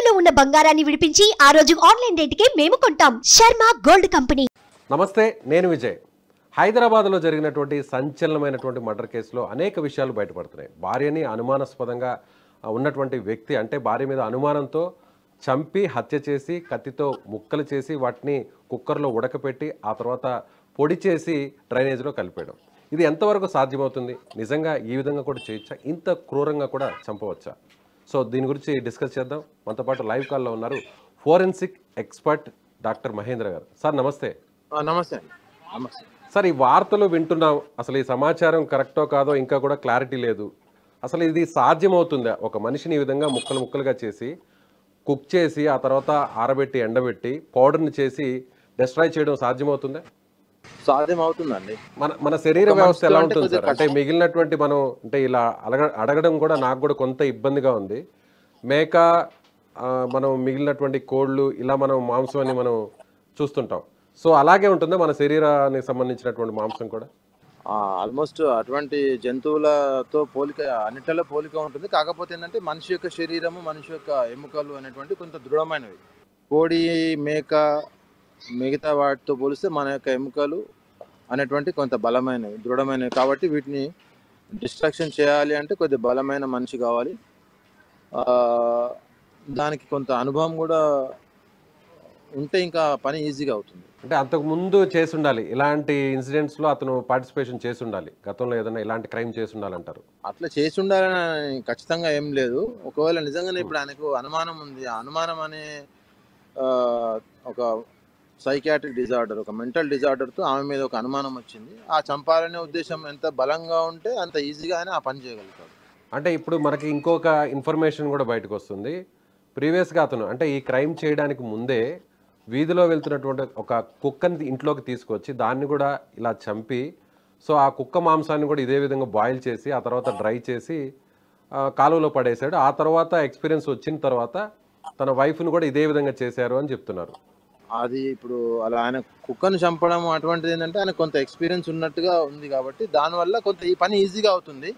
తాకట్టులో ఉన్న బంగారాన్ని విడిపించి ఆ రోజు ఆన్లైన్ రేటుకే మేము కొంటాం. Sharma gold company. నమస్తే, నేను విజయ్. హైదరాబాద్లో జరిగినటువంటి సంచలనమైనటువంటి మర్డర్ కేసులో అనేక విషయాలు బయటపడుతున్నాయి. భార్యని అనుమానాస్పదంగా ఉన్నటువంటి వ్యక్తి, అంటే భార్య మీద అనుమానంతో చంపి హత్య చేసి కత్తితో ముక్కలు చేసి వాటిని కుక్కర్లో ఉడకపెట్టి ఆ తర్వాత పొడి చేసి డ్రైనేజ్లో కలిపేయడం. ఇది ఎంతవరకు సాధ్యమవుతుంది? నిజంగా ఈ విధంగా కూడా చేయొచ్చా? ఇంత క్రూరంగా కూడా చంపవచ్చా? సో దీని గురించి డిస్కస్ చేద్దాం. మనతో పాటు లైవ్ కాల్లో ఉన్నారు ఫోరెన్సిక్ ఎక్స్పర్ట్ డాక్టర్ మహేంద్ర గారు. సార్ నమస్తే. నమస్తే అండి. నమస్తే సార్, ఈ వార్తలు వింటున్నాం, అసలు ఈ సమాచారం కరెక్టో కాదో ఇంకా కూడా క్లారిటీ లేదు. అసలు ఇది సాధ్యమవుతుందా? ఒక మనిషిని ఈ విధంగా ముక్కలు ముక్కలుగా చేసి కుక్ చేసి ఆ తర్వాత ఆరబెట్టి ఎండబెట్టి పౌడర్ని చేసి డిస్ట్రాయ్ చేయడం సాధ్యమవుతుందా? సాధ్యం అవుతుందండి. మన శరీర వ్యవస్థ ఎలా ఉంటుంది సార్? అంటే మిగిలినటువంటి మనం అంటే ఇలా అడగడం కూడా నాకు కూడా కొంత ఇబ్బందిగా ఉంది. మేక, మనం మిగిలినటువంటి కోళ్ళు ఇలా మనం మాంసం అని మనం చూస్తుంటాం. సో అలాగే ఉంటుందా మన శరీరానికి సంబంధించినటువంటి మాంసం కూడా? ఆల్మోస్ట్ అటువంటి జంతువులతో పోలిక, అన్నిటిలో పోలిక ఉంటుంది. కాకపోతే ఏంటంటే మనిషి యొక్క శరీరము, మనిషి యొక్క ఎముకలు అనేటువంటి కొంత దృఢమైనవి. కోడి, మేక మిగతా వాటితో పోలిస్తే మన యొక్క ఎముకలు అనేటువంటి కొంత బలమైనవి, దృఢమైనవి. కాబట్టి వీటిని డిస్ట్రక్షన్ చేయాలి అంటే కొద్దిగా బలమైన మనిషి కావాలి. దానికి కొంత అనుభవం కూడా ఉంటే ఇంకా పని ఈజీగా అవుతుంది. అంటే అంతకు ముందు చేసి ఉండాలి, ఇలాంటి ఇన్సిడెంట్స్లో అతను పార్టిసిపేషన్ చేసి ఉండాలి, గతంలో ఏదైనా ఇలాంటి క్రైమ్ చేసి ఉండాలంటారు. అట్లా చేసి ఉండాలని ఖచ్చితంగా ఏం లేదు. ఒకవేళ నిజంగానే ఇప్పుడు ఆయనకు అనుమానం ఉంది, ఆ అనుమానం అనే ఒక సైకియాట్రిక్ డిజార్డర్, ఒక మెంటల్ డిజార్డర్తో ఆమె మీద ఒక అనుమానం వచ్చింది. ఆ చంపాలనే ఉద్దేశం ఎంత బలంగా ఉంటే అంత ఈజీగా ఆయన ఆ పని చేయగలుగుతాడు. అంటే ఇప్పుడు మనకి ఇంకొక ఇన్ఫర్మేషన్ కూడా బయటకు వస్తుంది. ప్రీవియస్గా అతను అంటే ఈ క్రైమ్ చేయడానికి ముందే వీధిలో వెళ్తున్నటువంటి ఒక కుక్కని ఇంట్లోకి తీసుకొచ్చి దాన్ని కూడా ఇలా చంపి, సో ఆ కుక్క మాంసాన్ని కూడా ఇదే విధంగా బాయిల్ చేసి ఆ తర్వాత డ్రై చేసి కాలువలో పడేశాడు. ఆ తర్వాత ఎక్స్పీరియన్స్ వచ్చిన తర్వాత తన వైఫ్ను కూడా ఇదే విధంగా చేశారు అని చెప్తున్నారు. అది ఇప్పుడు అలా ఆయన కుక్కను చంపడం అటువంటిది ఏంటంటే ఆయన కొంత ఎక్స్పీరియన్స్ ఉన్నట్టుగా ఉంది కాబట్టి దానివల్ల కొంత ఈ పని ఈజీగా అవుతుంది.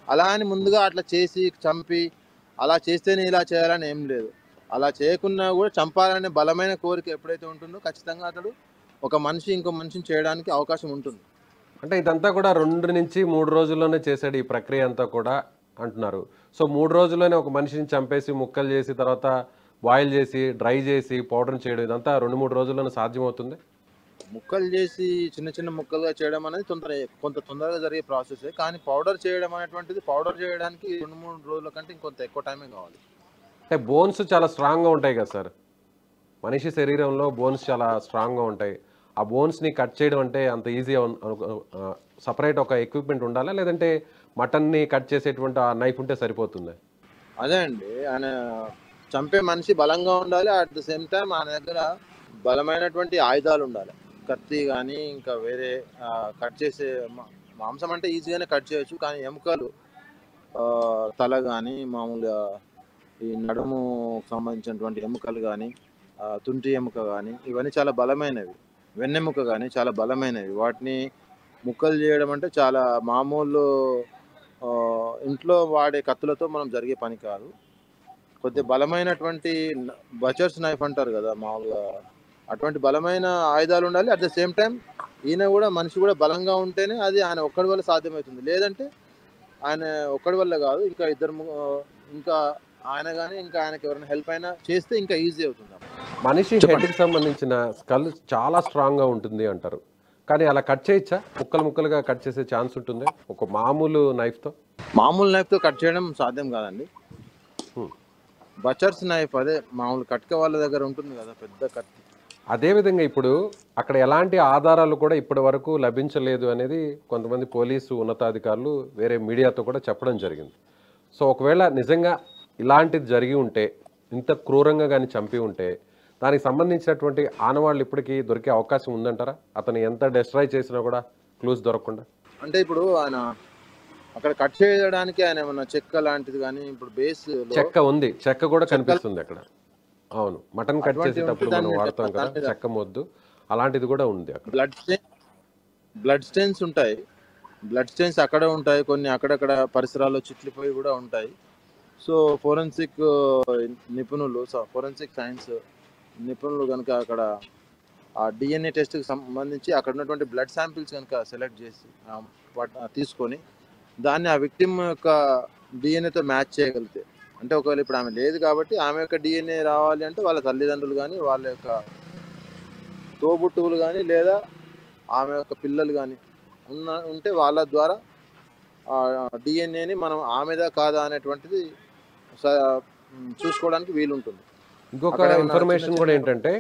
అలా అని ముందుగా అట్లా చేసి చంపి అలా చేస్తేనే ఇలా చేయాలని ఏం లేదు. అలా చేయకున్నా కూడా చంపాలనే బలమైన కోరిక ఎప్పుడైతే ఉంటుందో ఖచ్చితంగా అతడు ఒక మనిషి ఇంకో మనిషిని చేయడానికి అవకాశం ఉంటుంది. అంటే ఇదంతా కూడా 2 నుంచి 3 రోజుల్లోనే చేశాడు ఈ ప్రక్రియ అంతా కూడా అంటున్నారు. సో 3 రోజుల్లోనే ఒక మనిషిని చంపేసి ముక్కలు చేసి తర్వాత బాయిల్ చేసి డ్రై చేసి పౌడర్ చేయడం, ఇదంతా 2-3 రోజుల్లోనే సాధ్యమవుతుంది. ముక్కలు చేసి చిన్న చిన్న ముక్కలుగా చేయడం అనేది కొంత తొందరగా జరిగే ప్రాసెస్. కానీ పౌడర్ చేయడం అనేటువంటిది, పౌడర్ చేయడానికి 2-3 రోజుల కంటే ఇంకొంత ఎక్కువ టైమే కావాలి. అంటే బోన్స్ చాలా స్ట్రాంగ్గా ఉంటాయి కదా సార్, మనిషి శరీరంలో బోన్స్ చాలా స్ట్రాంగ్గా ఉంటాయి. ఆ బోన్స్ని కట్ చేయడం అంటే అంత ఈజీ? సపరేట్ ఒక ఎక్విప్మెంట్ ఉండాలా, లేదంటే మటన్ని కట్ చేసేటువంటి ఆ నైఫ్ ఉంటే సరిపోతుందా? అదే అండి, ఆయన చంపే మనిషి బలంగా ఉండాలి. అట్ ద సేమ్ టైం ఆయన దగ్గర బలమైనటువంటి ఆయుధాలు ఉండాలి. కత్తి కానీ ఇంకా వేరే కట్ చేసే మాంసం అంటే ఈజీగానే కట్ చేయొచ్చు. కానీ ఎముకలు, తల కానీ మామూలుగా ఈ నడుము సంబంధించినటువంటి ఎముకలు కానీ, తుంటి ఎముక కానీ ఇవన్నీ చాలా బలమైనవి. వెన్నెముక కానీ చాలా బలమైనవి. వాటిని ముక్కలు చేయడం అంటే చాలా మామూలు ఇంట్లో వాడే కత్తులతో మనం జరిగే పని కాదు. కొద్దిగా బలమైనటువంటి బచర్స్ నైఫ్ అంటారు కదా మామూలుగా, అటువంటి బలమైన ఆయుధాలు ఉండాలి. అట్ ద సేమ్ టైం ఈయన కూడా మనిషి కూడా బలంగా ఉంటేనే అది ఆయన ఒక్కడి వల్ల సాధ్యమవుతుంది. లేదంటే ఆయన ఒక్కడి వల్ల కాదు, ఇంకా ఇంకా ఆయన కానీ ఇంకా ఆయనకి ఎవరైనా హెల్ప్ అయినా చేస్తే ఇంకా ఈజీ అవుతుంది. మనిషి హెడ్కి సంబంధించిన స్కల్ చాలా స్ట్రాంగ్గా ఉంటుంది అంటారు, కానీ అలా కట్ చేయొచ్చా? ముక్కలు ముక్కలుగా కట్ చేసే ఛాన్స్ ఉంటుంది ఒక మామూలు నైఫ్తో? మామూలు నైఫ్తో కట్ చేయడం సాధ్యం కాదండి. బచర్స్ నైఫ్, అదే మామూలు కట్క వాళ్ళ దగ్గర ఉంటుంది కదా పెద్ద కత్తి. అదేవిధంగా ఇప్పుడు అక్కడ ఎలాంటి ఆధారాలు కూడా ఇప్పటి వరకు లభించలేదు అనేది కొంతమంది పోలీసు ఉన్నతాధికారులు వేరే మీడియాతో కూడా చెప్పడం జరిగింది. సో ఒకవేళ నిజంగా ఇలాంటిది జరిగి ఉంటే, ఇంత క్రూరంగా కానీ చంపి ఉంటే, దానికి సంబంధించినటువంటి ఆనవాళ్ళు ఇప్పటికీ దొరికే అవకాశం ఉందంటారా? అతను ఎంత డిస్ట్రాయ్ చేసినా కూడా క్లూస్ దొరకకుండా? అంటే ఇప్పుడు ఆయన అక్కడ కట్ చేయడానికి ఆయన ఏమన్నా చెక్క లాంటిది కానీ, ఇప్పుడు బేస్ చెక్క ఉంది, చెక్క కూడా కనిపిస్తుంది అక్కడ. అవును, మటన్ కట్ చేసేటప్పుడు మనం వాడతాం కదా చెక్క మొద్దు, అలాంటిది కూడా ఉంది అక్కడ. బ్లడ్ స్టెయిన్స్ ఉంటాయి, బ్లడ్ స్టెయిన్స్ అక్కడ ఉంటాయి, కొన్ని అక్కడక్కడ పరిసరాల్లో చిట్లిపోయి కూడా ఉంటాయి. సో ఫోరెన్సిక్ నిపుణులు, ఫోరెన్సిక్ సైన్స్ నిపుణులు కనుక అక్కడ ఆ డిఎన్ఏ టెస్ట్కి సంబంధించి అక్కడ ఉన్నటువంటి బ్లడ్ శాంపిల్స్ కనుక సెలెక్ట్ చేసి తీసుకొని దాన్ని ఆ విక్టిమ్ యొక్క డిఎన్ఏతో మ్యాచ్ చేయగలిగితే, అంటే ఒకవేళ ఇప్పుడు ఆమె లేదు కాబట్టి ఆమె యొక్క డిఎన్ఏ రావాలి అంటే వాళ్ళ తల్లిదండ్రులు కానీ వాళ్ళ యొక్క తోబుట్టువులు కానీ లేదా ఆమె యొక్క పిల్లలు కానీ ఉంటే వాళ్ళ ద్వారా డిఎన్ఏని మనం ఆమెదా కాదా అనేటువంటిది చూసుకోవడానికి వీలుంటుంది. ఇంకొక ఇన్ఫర్మేషన్ కూడా ఏంటంటే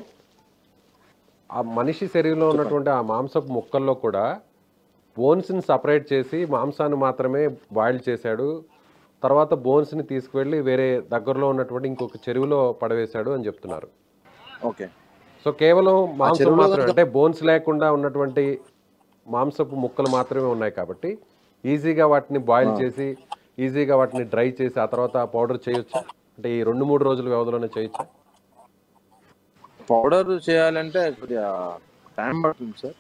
ఆ మనిషి శరీరంలో ఉన్నటువంటి ఆ మాంసపు ముక్కల్లో కూడా బోన్స్ని సపరేట్ చేసి మాంసాన్ని మాత్రమే బాయిల్ చేశాడు, తర్వాత బోన్స్ని తీసుకువెళ్ళి వేరే దగ్గరలో ఉన్నటువంటి ఇంకొక చెరువులో పడవేశాడు అని చెప్తున్నారు. ఓకే. సో కేవలం మాంసం మాత్రమే, అంటే బోన్స్ లేకుండా ఉన్నటువంటి మాంసపు ముక్కలు మాత్రమే ఉన్నాయి కాబట్టి ఈజీగా వాటిని బాయిల్ చేసి ఈజీగా వాటిని డ్రై చేసి ఆ తర్వాత పౌడర్ చేయొచ్చా? అంటే ఈ 2-3 రోజుల వ్యవధిలోనే చేయొచ్చా? పౌడర్ చేయాలంటే కొద్దిగా టైం పడుతుంది సార్.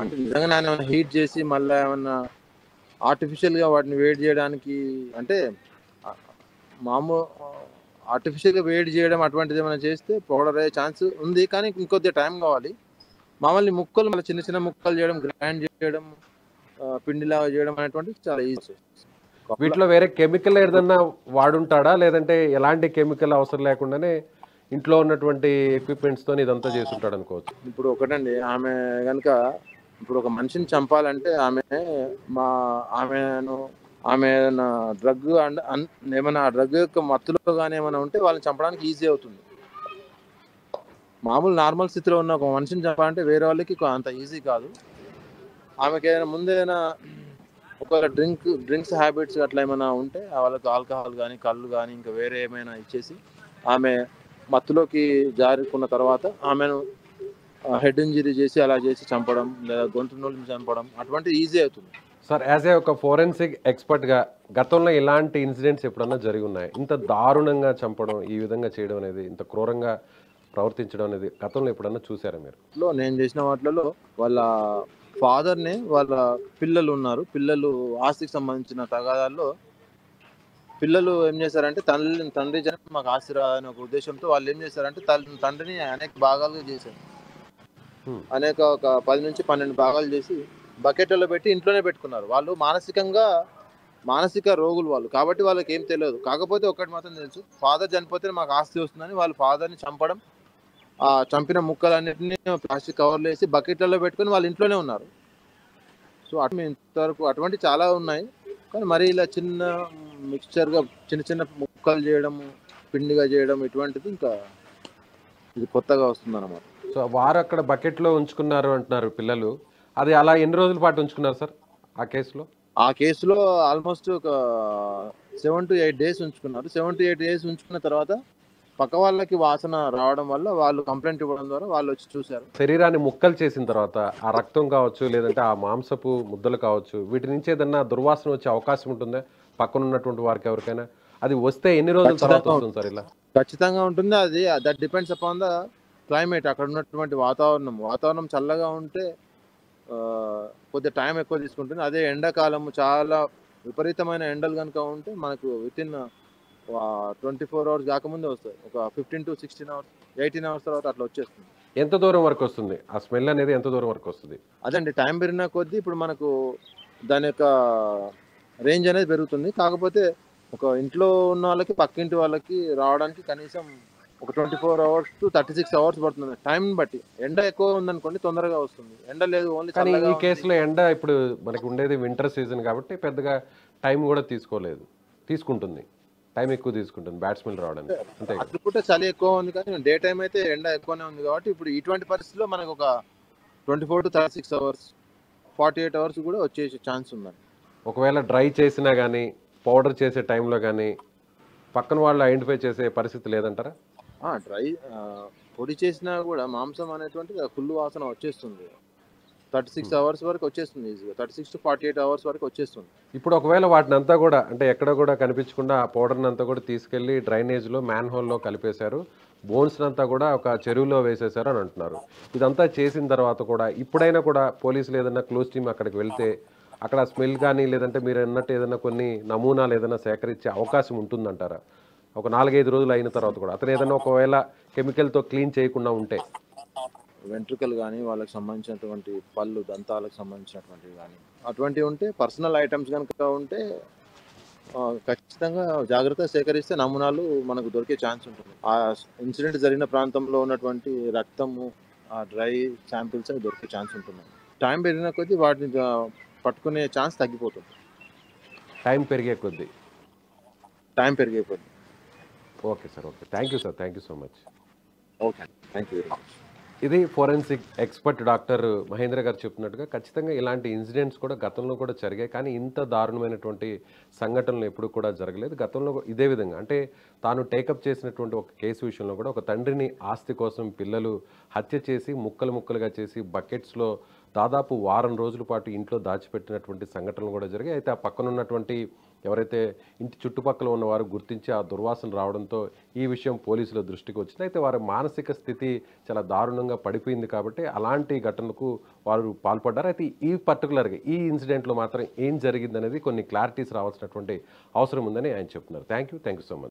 అంటే నిజంగా నేను ఏమైనా హీట్ చేసి మళ్ళీ ఏమన్నా ఆర్టిఫిషియల్గా వాటిని వేడి చేయడానికి, అంటే మామూలు ఆర్టిఫిషియల్గా వేడి చేయడం అటువంటిది ఏమైనా చేస్తే పౌడర్ అయ్యే ఛాన్స్ ఉంది, కానీ ఇంకొద్దిగా టైం కావాలి. మామూలు ముక్కలు మళ్ళీ చిన్న చిన్న ముక్కలు చేయడం, గ్రైండ్ చేయడం, పిండిలాగా చేయడం అనేటువంటిది చాలా ఈజీ. వీటిలో వేరే కెమికల్ ఏదన్నా వాడుంటాడా, లేదంటే ఎలాంటి కెమికల్ అవసరం లేకుండానే ఇంట్లో ఉన్నటువంటి ఎక్విప్మెంట్స్తో ఇదంతా చేస్తుంటాడు అనుకోవచ్చు? ఇప్పుడు ఒకటండి, ఆమె కనుక ఇప్పుడు ఒక మనిషిని చంపాలంటే ఆమె డ్రగ్ ఏమైనా డ్రగ్ యొక్క మత్తులో కానీ ఏమైనా ఉంటే వాళ్ళని చంపడానికి ఈజీ అవుతుంది. మామూలు నార్మల్ స్థితిలో ఉన్న ఒక మనిషిని చంపాలంటే వేరే వాళ్ళకి అంత ఈజీ కాదు. ఆమెకి ఏదైనా ముందేదైనా ఒకవేళ డ్రింక్స్ హ్యాబిట్స్ అట్లా ఏమైనా ఉంటే వాళ్ళకి ఆల్కహాల్ కానీ కళ్ళు కానీ ఇంకా వేరే ఏమైనా ఇచ్చేసి ఆమె మత్తులోకి జారుకున్న తర్వాత ఆమెను హెడ్ ఇంజరీ చేసి అలా చేసి చంపడం లేదా గొంతు నొలిని చంపడం అటువంటి ఈజీ అవుతుంది. సార్, యాజ్ ఏ ఒక ఫోరెన్సిక్ ఎక్స్పర్ట్గా గతంలో ఇలాంటి ఇన్సిడెంట్స్ ఎప్పుడన్నా జరిగి ఉన్నాయి? ఇంత దారుణంగా చంపడం, ఈ విధంగా చేయడం అనేది, ఇంత క్రూరంగా ప్రవర్తించడం అనేది గతంలో ఎప్పుడన్నా చూసారా మీరు? నేను చేసిన వాటిలో వాళ్ళ ఫాదర్ని, వాళ్ళ పిల్లలు ఉన్నారు, పిల్లలు ఆస్తికి సంబంధించిన తగాదాల్లో పిల్లలు ఏం చేశారంటే తండ్రి జనం మాకు ఆస్తి రాదనే ఒక ఉద్దేశంతో వాళ్ళు ఏం చేశారంటే తండ్రిని అనేక భాగాలుగా చేశారు. ఒక 10 నుంచి 12 భాగాలు చేసి బకెట్లలో పెట్టి ఇంట్లోనే పెట్టుకున్నారు. వాళ్ళు మానసిక రోగులు వాళ్ళు కాబట్టి వాళ్ళకి ఏం తెలియదు. కాకపోతే ఒకటి మాత్రం తెలుసు, ఫాదర్ చనిపోతే మాకు ఆస్తి వస్తుందని వాళ్ళు ఫాదర్ని చంపడం, చంపిన ముక్కలన్నింటినీ ప్లాస్టిక్ కవర్లు వేసి బకెట్లలో పెట్టుకొని వాళ్ళ ఇంట్లోనే ఉన్నారు. సో ఇంతవరకు అటువంటి చాలా ఉన్నాయి, కానీ మరి ఇలా చిన్న మిక్స్చర్గా చిన్న చిన్న ముక్కలు చేయడం, పిండిగా చేయడం ఇటువంటిది ఇంకా ఇది కొత్తగా వస్తుంది అన్నమాట. సో వారు అక్కడ బకెట్లో ఉంచుకున్నారు అంటున్నారు పిల్లలు, అది అలా ఎన్ని రోజుల పాటు ఉంచుకున్నారు సార్ ఆ కేసులో? ఆల్మోస్ట్ ఒక 7 to 8 days ఉంచుకున్నారు. 7 to 8 days ఉంచుకున్న తర్వాత పక్క వాళ్ళకి వాసన రావడం వల్ల వాళ్ళు కంప్లైంట్ ఇవ్వడం ద్వారా వాళ్ళు వచ్చి చూశారు. శరీరాన్ని ముక్కలు చేసిన తర్వాత ఆ రక్తం కావచ్చు, లేదంటే ఆ మాంసపు ముద్దలు కావచ్చు, వీటి నుంచి ఏదన్నా దుర్వాసన వచ్చే అవకాశం ఉంటుందా పక్కన ఉన్నటువంటి వారికి ఎవరికైనా? అది వస్తే ఎన్ని రోజుల తర్వాత వస్తుంది సార్? ఇలా ఖచ్చితంగా ఉంటుంది. అది that depends upon the climate. అక్కడ ఉన్నటువంటి వాతావరణం చల్లగా ఉంటే కొద్దిగా టైం ఎక్కువ తీసుకుంటుంది. అదే ఎండాకాలము చాలా విపరీతమైన ఎండలు కనుక ఉంటే మనకు వితిన్ 24 hours కాకముందే వస్తుంది. ఒక 15 to 16 hours 18 hours తర్వాత అట్లా వచ్చేస్తుంది. ఎంత దూరం వరకు వస్తుంది ఆ స్మెల్ అనేది? ఎంత దూరం వరకు వస్తుంది? అదండి, టైం పెరిగిన కొద్దీ ఇప్పుడు మనకు దాని యొక్క రేంజ్ అనేది పెరుగుతుంది. కాకపోతే ఒక ఇంట్లో ఉన్న వాళ్ళకి పక్కింటి వాళ్ళకి రావడానికి కనీసం ఒక 24 hours to 36 hours పడుతుంది టైం బట్టి. ఎండ ఎక్కువ ఉందనుకోండి తొందరగా వస్తుంది, ఎండ లేదు ఓన్లీ. కానీ ఈ కేసులో ఎండ ఇప్పుడు మనకి ఉండేది వింటర్ సీజన్ కాబట్టి పెద్దగా టైం కూడా తీసుకుంటుంది, టైం ఎక్కువ తీసుకుంటుంది బ్యాడ్ స్మెల్ రావడానికి. అంతే, అటు పూట చలి ఎక్కువ ఉంది కానీ డే టైం అయితే ఎండ ఎక్కువనే ఉంది కాబట్టి ఇప్పుడు ఇటువంటి పరిస్థితుల్లో మనకు ఒక 24 to 36 hours 48 hours కూడా వచ్చేసే ఛాన్స్ ఉందండి. ఒకవేళ డ్రై చేసినా కానీ పౌడర్ చేసే టైంలో కానీ పక్కన వాళ్ళు ఐడెంటిఫై చేసే పరిస్థితి లేదంటారా? పొడి చేసినా కూడా మాంసం అనేటువంటిది ఫుల్ వాసన వచ్చేస్తుంది. 36 hours వరకు వచ్చేస్తుంది ఈజీగా, 36 to 48 hours వరకు వచ్చేస్తుంది. ఇప్పుడు ఒకవేళ వాటిని అంతా కూడా అంటే ఎక్కడ కూడా కనిపించకుండా ఆ పౌడర్ని అంతా కూడా తీసుకెళ్లి డ్రైనేజ్లో మ్యాన్ హోల్లో కలిపేశారు, బోన్స్ అంతా కూడా ఒక చెరువులో వేసేశారు అని అంటున్నారు. ఇదంతా చేసిన తర్వాత కూడా ఇప్పుడైనా కూడా పోలీసులు ఏదైనా క్లోజ్ టీమ్ అక్కడికి వెళ్తే అక్కడ స్మెల్ కానీ లేదంటే మీరు అన్నట్టు ఏదైనా కొన్ని నమూనాలు ఏదైనా సేకరించే అవకాశం ఉంటుందంటారా? ఒక 4-5 రోజులు అయిన తర్వాత కూడా అతను ఏదైనా ఒకవేళ కెమికల్‌తో క్లీన్ చేయకుండా ఉంటే? వెంట్రుకలు గానీ, వాళ్ళకి సంబంధించినటువంటి పళ్ళు, దంతాలకు సంబంధించినటువంటివి గానీ, అటువంటివి ఉంటే పర్సనల్ ఐటెమ్స్ గనుక ఉంటే ఖచ్చితంగా జాగ్రత్తగా సేకరిస్తే నమూనాలు మనకు దొరికే ఛాన్స్ ఉంటుంది. ఆ ఇన్సిడెంట్ జరిగిన ప్రాంతంలో ఉన్నటువంటి రక్తము, ఆ డ్రై శాంపిల్స్ అవి దొరికే ఛాన్స్ ఉంటుంది. టైం పెరిగిన కొద్దీ వాటిని పట్టుకునే ఛాన్స్ తగ్గిపోతుంది. టైం పెరిగే కొద్దీ. టైం పెరిగే కొద్దీ. Okay sir. Okay. Thank you sir. Thank you so much. Okay. Thank you very much. ఇది ఫోరెన్సిక్ ఎక్స్పర్ట్ డాక్టర్ మహేంద్ర గారు చెప్తున్నట్టుగా ఖచ్చితంగా ఇలాంటి ఇన్సిడెంట్స్ కూడా గతంలో కూడా జరిగాయి. కానీ ఇంత దారుణమైనటువంటి సంఘటనలు ఎప్పుడు కూడా జరగలేదు. గతంలో ఇదే విధంగా అంటే తాను టేకప్ చేసినటువంటి ఒక కేసు విషయంలో కూడా ఒక తండ్రిని ఆస్తి కోసం పిల్లలు హత్య చేసి ముక్కలు ముక్కలుగా చేసి బకెట్స్లో దాదాపు వారం రోజుల పాటు ఇంట్లో దాచిపెట్టినటువంటి సంఘటనలు కూడా జరిగాయి. అయితే ఆ పక్కన ఉన్నటువంటి ఎవరైతే ఇంటి చుట్టుపక్కల ఉన్నవారు గుర్తించి ఆ దుర్వాసన రావడంతో ఈ విషయం పోలీసుల దృష్టికి వచ్చింది. అయితే వారి మానసిక స్థితి చాలా దారుణంగా పడిపోయింది కాబట్టి అలాంటి ఘటనలకు వారు పాల్పడ్డారు. అయితే ఈ పర్టికులర్గా ఈ ఇన్సిడెంట్లో మాత్రం ఏం జరిగిందనేది కొన్ని క్లారిటీస్ రావాల్సినటువంటి అవసరం ఉందని ఆయన చెప్తున్నారు. Thank you so much.